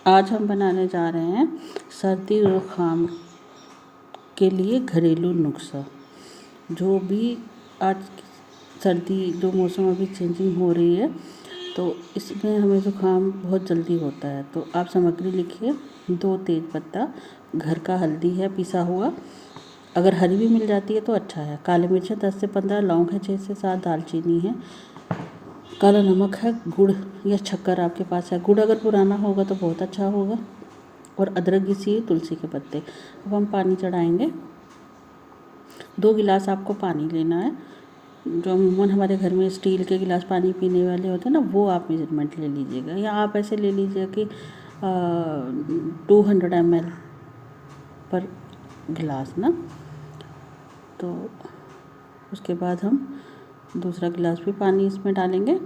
आज हम बनाने जा रहे हैं सर्दी जुकाम के लिए घरेलू नुस्खा। जो भी आज सर्दी जो मौसम अभी चेंजिंग हो रही है तो इसमें हमें जुकाम बहुत जल्दी होता है। तो आप सामग्री लिखिए। 2 तेज़पत्ता, घर का हल्दी है पिसा हुआ, अगर हरी भी मिल जाती है तो अच्छा है। काली मिर्च है 10 से 15, लौंग है 6 से 7, दालचीनी है, काला नमक है, गुड़ या शक्कर आपके पास है। गुड़ अगर पुराना होगा तो बहुत अच्छा होगा। और अदरक घिसी, तुलसी के पत्ते। अब हम पानी चढ़ाएंगे। 2 गिलास आपको पानी लेना है। जो अमूमन हमारे घर में स्टील के गिलास पानी पीने वाले होते हैं ना, वो आप मेजरमेंट ले लीजिएगा, या आप ऐसे ले लीजिए कि 200 ml पर गिलास ना। तो उसके बाद हम दूसरा गिलास भी पानी इसमें डालेंगे।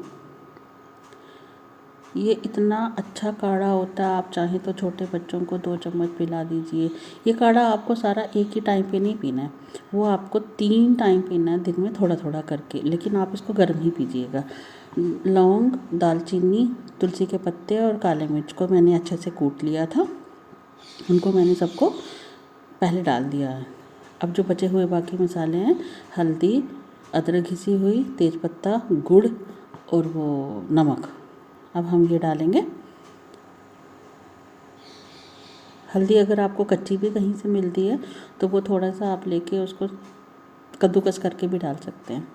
ये इतना अच्छा काढ़ा होता है, आप चाहें तो छोटे बच्चों को 2 चम्मच पिला दीजिए। ये काढ़ा आपको सारा एक ही टाइम पे नहीं पीना है, वो आपको 3 टाइम पीना है, दिन में थोड़ा थोड़ा करके, लेकिन आप इसको गर्म ही पीजिएगा। लौंग, दालचीनी, तुलसी के पत्ते और काले मिर्च को मैंने अच्छे से कूट लिया था, उनको मैंने सबको पहले डाल दिया है। अब जो बचे हुए बाकी मसाले हैं, हल्दी, अदरक घिसी हुई, तेज़पत्ता, गुड़ और वो नमक, अब हम ये डालेंगे। हल्दी अगर आपको कच्ची भी कहीं से मिलती है तो वो थोड़ा सा आप लेके उसको कद्दूकस करके भी डाल सकते हैं।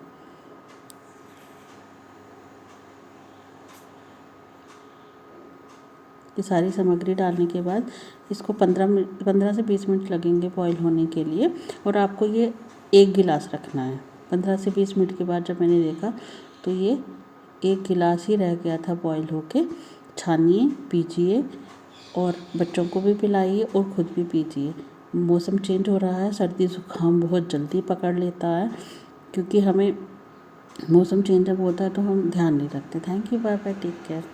ये सारी सामग्री डालने के बाद इसको 15 से 20 मिनट लगेंगे बॉईल होने के लिए। और आपको ये 1 गिलास रखना है। 15 से 20 मिनट के बाद जब मैंने देखा तो ये 1 गिलास ही रह गया था बॉईल होके। छानिए, पीजिए और बच्चों को भी पिलाइए और ख़ुद भी पीजिए। मौसम चेंज हो रहा है, सर्दी ज़ुकाम बहुत जल्दी पकड़ लेता है, क्योंकि हमें मौसम चेंज जब होता है तो हम ध्यान नहीं रखते। Thank you, bye bye, take care.